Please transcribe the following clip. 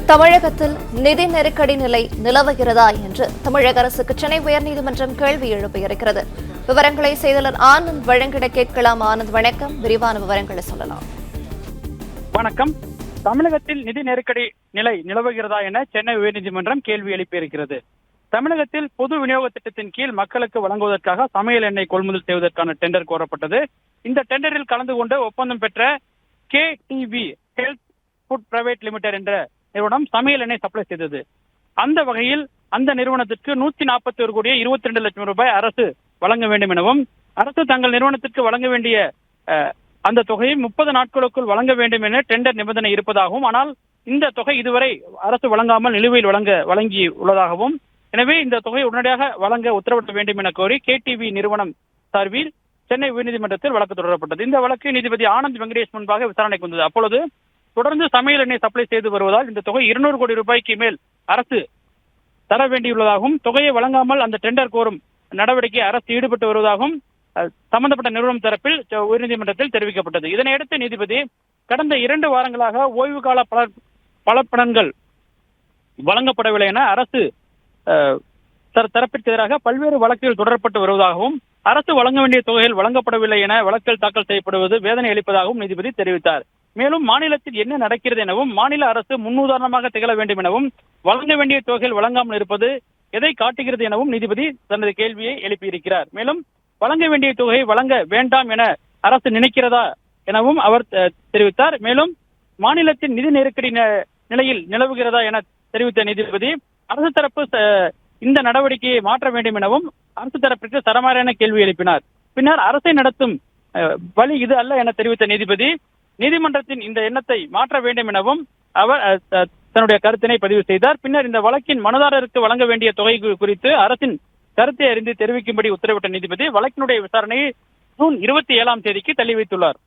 தமிழகத்தில் நிதி நெருக்கடி நிலை நிலவுகிறதா என்று தமிழக அரசுக்கு சென்னை உயர்நீதிமன்றம் கேள்வி எழுப்பியிருக்கிறது. விவரங்களை செய்தியாளர் ஆனந்த் வழங்கிட கேட்கலாம். ஆனந்த், வணக்கம். விரிவான விவரங்களை சொல்லலாம். வணக்கம். தமிழகத்தில் நிதி நெருக்கடி நிலை நிலவுகிறதா என சென்னை உயர்நீதிமன்றம் கேள்வி எழுப்பியிருக்கிறது. தமிழகத்தில் பொது விநியோக திட்டத்தின் கீழ் மக்களுக்கு வழங்குவதற்காக சமையல் எண்ணெய் கொள்முதல் செய்வதற்கான டெண்டர் கோரப்பட்டது. இந்த டெண்டரில் கலந்து கொண்டு ஒப்பந்தம் பெற்ற KTV health food private limited என்ற நிறுவனம் சமையல் எண்ணெய் சப்ளை செய்தது. அந்த வகையில் அந்த நிறுவனத்திற்கு 141 கோடியே 22 லட்சம் ரூபாய் அரசு வழங்க வேண்டும் எனவும், அரசு தங்கள் நிறுவனத்திற்கு வழங்க வேண்டிய அந்த தொகையை 30 நாட்களுக்குள் வழங்க வேண்டும் என டெண்டர் நிபந்தனை இருப்பதாகவும், ஆனால் இந்த தொகை இதுவரை அரசு வழங்காமல் நிலுவையில் வழங்கி உள்ளதாகவும், எனவே இந்த தொகையை உடனடியாக வழங்க உத்தரவிட வேண்டும் என கோரி KTV நிறுவனம் சார்பில் சென்னை உயர்நீதிமன்றத்தில் வழக்கு தொடரப்பட்டது. இந்த வழக்கு நீதிபதி ஆனந்த் வெங்கடேஷ் முன்பாக விசாரணைக்கு வந்தது. அப்பொழுது தொடர்ந்து சமையல் எண்ணெய் சப்ளை செய்து வருவதால் இந்த தொகை 200 கோடி ரூபாய்க்கு மேல் அரசு தர வேண்டியுள்ளதாகவும், தொகையை வழங்காமல் அந்த டெண்டர் கோரும் நடவடிக்கை அரசு ஈடுபட்டு வருவதாகவும் சம்பந்தப்பட்ட நிறுவனம் தரப்பில் உயர்நீதிமன்றத்தில் தெரிவிக்கப்பட்டது. இதனையடுத்து நீதிபதி கடந்த 2 வாரங்களாக ஓய்வு கால பலப்பலன்கள் வழங்கப்படவில்லை என அரசு தரப்பிற்கு எதிராக பல்வேறு வழக்குகள் தொடரப்பட்டு வருவதாகவும், அரசு வழங்க வேண்டிய தொகைகள் வழங்கப்படவில்லை என வழக்குகள் தாக்கல் செய்யப்படுவது வேதனை அளிப்பதாகவும் நீதிபதி தெரிவித்தார். மேலும் மாநிலத்தில் என்ன நடக்கிறது எனவும், மாநில அரசு முன்னுதாரணமாக திகழ வேண்டும் எனவும், வழங்க வேண்டிய தொகைகள் வழங்காமல் இருப்பது எதை காட்டுகிறது எனவும் நீதிபதி தனது கேள்வியை எழுப்பியிருக்கிறார். மேலும் வழங்க வேண்டிய தொகையை வழங்க வேண்டாம் என அரசு நினைக்கிறதா எனவும் அவர் தெரிவித்தார். மேலும் மாநிலத்தின் நிதி நெருக்கடி நிலையில் நிலவுகிறதா என தெரிவித்த நீதிபதி அரசு தரப்பு இந்த நடவடிக்கையை மாற்ற வேண்டும் எனவும் அரசு தரப்பிற்கு சரமாரியான கேள்வி எழுப்பினார். பின்னர் அரசை நடத்தும் வழி இது அல்ல என தெரிவித்த நீதிபதி நீதிமன்றத்தின் இந்த எண்ணத்தை மாற்ற வேண்டும் எனவும் அவர் தன்னுடைய கருத்தினை பதிவு செய்தார். பின்னர் இந்த வழக்கின் மனுதாரருக்கு வழங்க வேண்டிய தொகை குறித்து அரசின் கருத்தை அறிந்து தெரிவிக்கும்படி உத்தரவிட்ட நீதிபதி வழக்கினுடைய விசாரணையை ஜூன் 27ஆம் தேதிக்கு தள்ளி வைத்துள்ளார்.